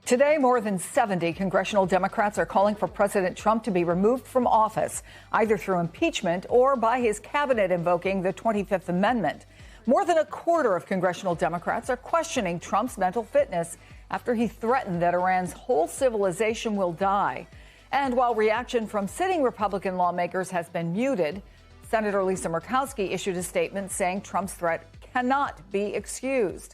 Today, more than 70 congressional Democrats are calling for President Trump to be removed from office, either through impeachment or by his cabinet invoking the 25th Amendment. More than a quarter of congressional Democrats are questioning Trump's mental fitness after he threatened that Iran's whole civilization will die. And while reaction from sitting Republican lawmakers has been muted, Senator Lisa Murkowski issued a statement saying Trump's threat cannot be excused.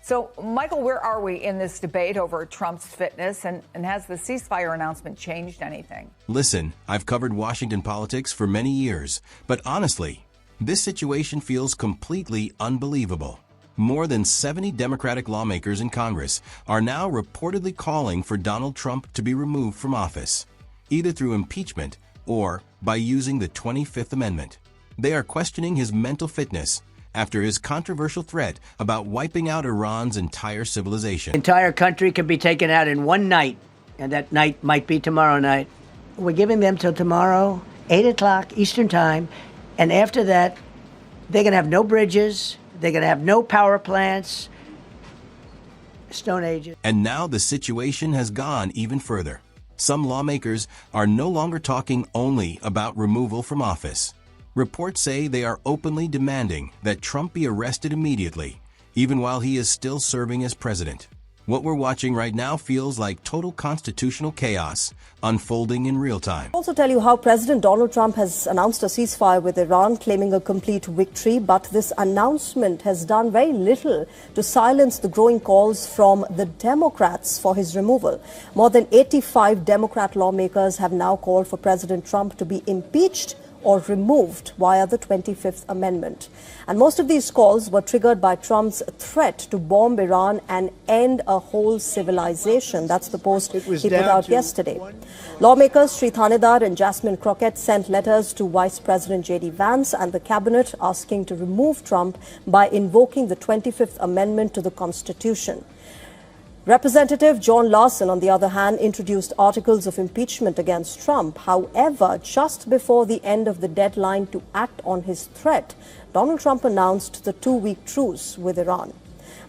So, Michael, where are we in this debate over Trump's fitness, and has the ceasefire announcement changed anything? Listen, I've covered Washington politics for many years, but honestly, this situation feels completely unbelievable. More than 70 Democratic lawmakers in Congress are now reportedly calling for Donald Trump to be removed from office, either through impeachment or by using the 25th Amendment. They are questioning his mental fitness after his controversial threat about wiping out Iran's entire civilization. The entire country could be taken out in one night, and that night might be tomorrow night. We're giving them till tomorrow, 8 o'clock Eastern Time, and after that, they're going to have no bridges, they're going to have no power plants, Stone Age. And now the situation has gone even further. Some lawmakers are no longer talking only about removal from office. Reports say they are openly demanding that Trump be arrested immediately, even while he is still serving as president. What we're watching right now feels like total constitutional chaos unfolding in real time. I'll also tell you how President Donald Trump has announced a ceasefire with Iran, claiming a complete victory. But this announcement has done very little to silence the growing calls from the Democrats for his removal. More than 85 Democrat lawmakers have now called for President Trump to be impeached or removed via the 25th Amendment. And most of these calls were triggered by Trump's threat to bomb Iran and end a whole civilization. That's the post he put out yesterday. Lawmakers Sri Thanedar and Jasmine Crockett sent letters to Vice President J.D. Vance and the cabinet asking to remove Trump by invoking the 25th Amendment to the Constitution. Representative John Larson, on the other hand, introduced articles of impeachment against Trump. However, just before the end of the deadline to act on his threat, Donald Trump announced the 2-week truce with Iran.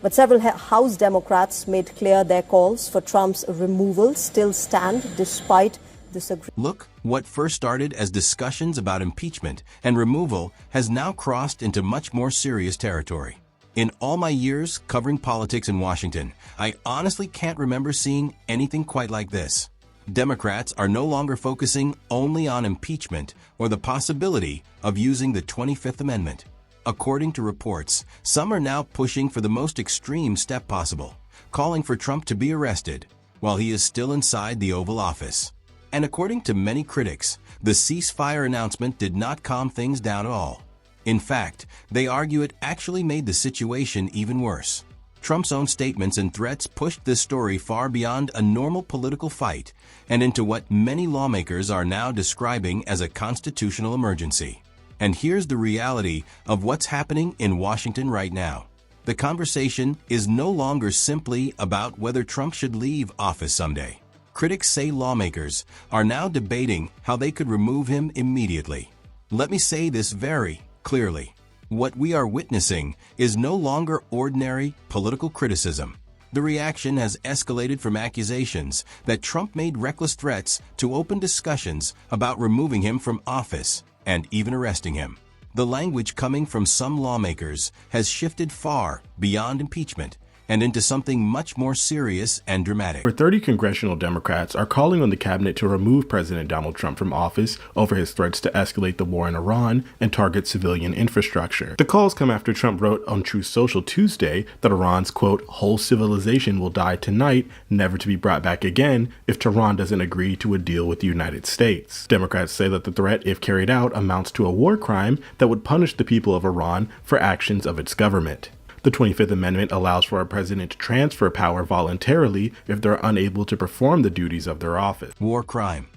But several House Democrats made clear their calls for Trump's removal still stand despite disagreement. Look, what first started as discussions about impeachment and removal has now crossed into much more serious territory. In all my years covering politics in Washington, I honestly can't remember seeing anything quite like this. Democrats are no longer focusing only on impeachment or the possibility of using the 25th Amendment. According to reports, some are now pushing for the most extreme step possible, calling for Trump to be arrested while he is still inside the Oval Office. And according to many critics, the ceasefire announcement did not calm things down at all. In fact, they argue it actually made the situation even worse. Trump's own statements and threats pushed this story far beyond a normal political fight and into what many lawmakers are now describing as a constitutional emergency. And here's the reality of what's happening in Washington right now. The conversation is no longer simply about whether Trump should leave office someday. Critics say lawmakers are now debating how they could remove him immediately. Let me say this very clearly. What we are witnessing is no longer ordinary political criticism. The reaction has escalated from accusations that Trump made reckless threats to open discussions about removing him from office and even arresting him. The language coming from some lawmakers has shifted far beyond impeachment and into something much more serious and dramatic. Over 30 congressional Democrats are calling on the cabinet to remove President Donald Trump from office over his threats to escalate the war in Iran and target civilian infrastructure. The calls come after Trump wrote on Truth Social Tuesday that Iran's, quote, whole civilization will die tonight, never to be brought back again if Tehran doesn't agree to a deal with the United States. Democrats say that the threat, if carried out, amounts to a war crime that would punish the people of Iran for actions of its government. The 25th Amendment allows for a president to transfer power voluntarily if they're unable to perform the duties of their office. War crime.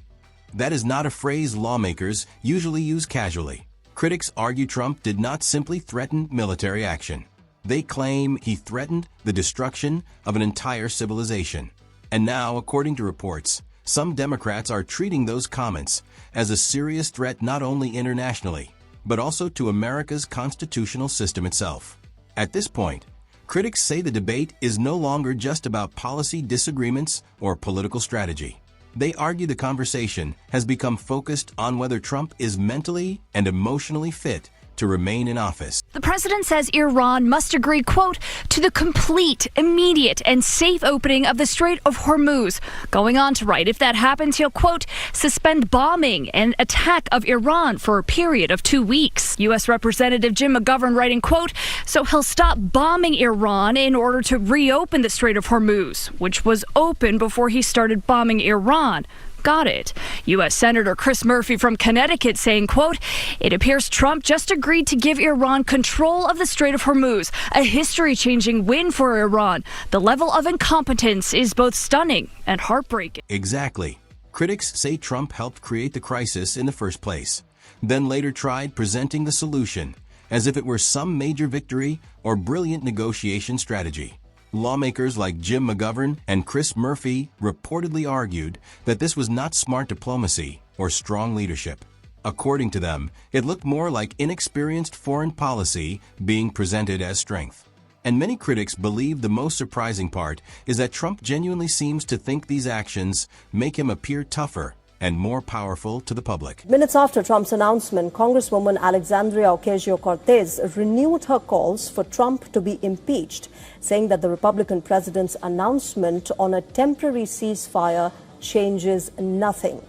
That is not a phrase lawmakers usually use casually. Critics argue Trump did not simply threaten military action. They claim he threatened the destruction of an entire civilization. And now, according to reports, some Democrats are treating those comments as a serious threat not only internationally, but also to America's constitutional system itself. At this point, Critics say the debate is no longer just about policy disagreements or political strategy. They argue the conversation has become focused on whether Trump is mentally and emotionally fit to remain in office. The president says Iran must agree, quote, to the complete, immediate, and safe opening of the Strait of Hormuz. Going on to write, if that happens, he'll, quote, suspend bombing and attack of Iran for a period of 2 weeks. U.S. Representative Jim McGovern writing, quote, so he'll stop bombing Iran in order to reopen the Strait of Hormuz, which was open before he started bombing Iran. Got it. U.S. Senator Chris Murphy from Connecticut saying, quote, it appears Trump just agreed to give Iran control of the Strait of Hormuz, a history-changing win for Iran. The level of incompetence is both stunning and heartbreaking. Exactly. Critics say Trump helped create the crisis in the first place, then later tried presenting the solution as if it were some major victory or brilliant negotiation strategy. Lawmakers like Jim McGovern and Chris Murphy reportedly argued that this was not smart diplomacy or strong leadership. According to them, it looked more like inexperienced foreign policy being presented as strength. And many critics believe the most surprising part is that Trump genuinely seems to think these actions make him appear tougher and more powerful to the public. Minutes after Trump's announcement, Congresswoman Alexandria Ocasio-Cortez renewed her calls for Trump to be impeached, saying that the Republican president's announcement on a temporary ceasefire changes nothing.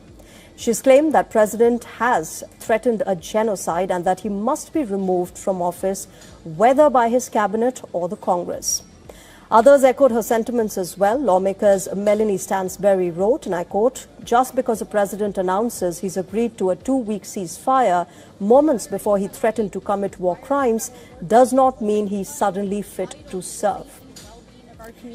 She's claimed that President has threatened a genocide and that he must be removed from office, whether by his cabinet or the Congress. Others echoed her sentiments as well. Lawmakers Melanie Stansberry wrote, and I quote, just because the president announces he's agreed to a 2-week ceasefire moments before he threatened to commit war crimes does not mean he's suddenly fit to serve.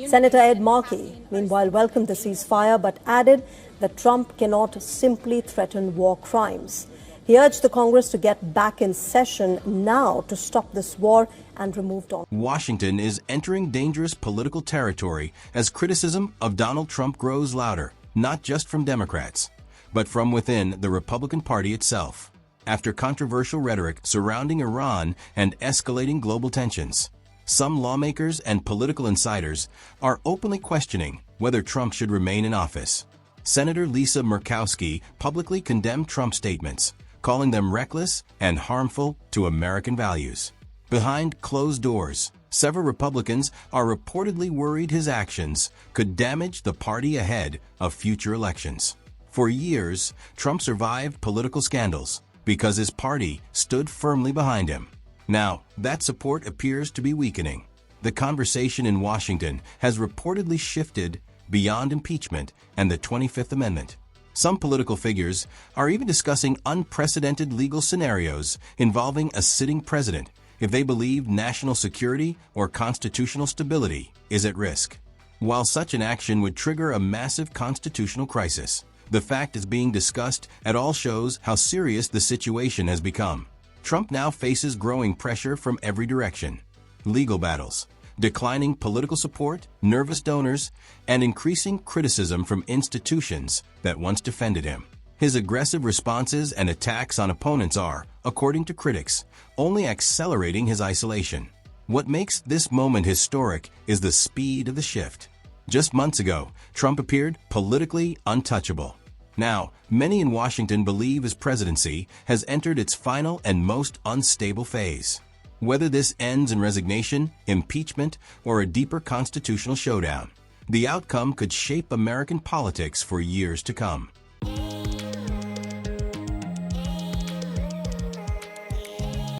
Senator Ed Markey, meanwhile, welcomed the ceasefire but added that Trump cannot simply threaten war crimes. He urged the Congress to get back in session now to stop this war and remove Donald. Washington is entering dangerous political territory as criticism of Donald Trump grows louder, not just from Democrats, but from within the Republican Party itself, after controversial rhetoric surrounding Iran and escalating global tensions. Some lawmakers and political insiders are openly questioning whether Trump should remain in office. Senator Lisa Murkowski publicly condemned Trump's statements, calling them reckless and harmful to American values. Behind closed doors, several Republicans are reportedly worried his actions could damage the party ahead of future elections. For years, Trump survived political scandals because his party stood firmly behind him. Now, that support appears to be weakening. The conversation in Washington has reportedly shifted beyond impeachment and the 25th Amendment. Some political figures are even discussing unprecedented legal scenarios involving a sitting president if they believe national security or constitutional stability is at risk. While such an action would trigger a massive constitutional crisis, the fact is being discussed at all shows how serious the situation has become. Trump now faces growing pressure from every direction: legal battles, declining political support, nervous donors, and increasing criticism from institutions that once defended him. His aggressive responses and attacks on opponents are, according to critics, only accelerating his isolation. What makes this moment historic is the speed of the shift. Just months ago, Trump appeared politically untouchable. Now, many in Washington believe his presidency has entered its final and most unstable phase. Whether this ends in resignation, impeachment, or a deeper constitutional showdown, the outcome could shape American politics for years to come.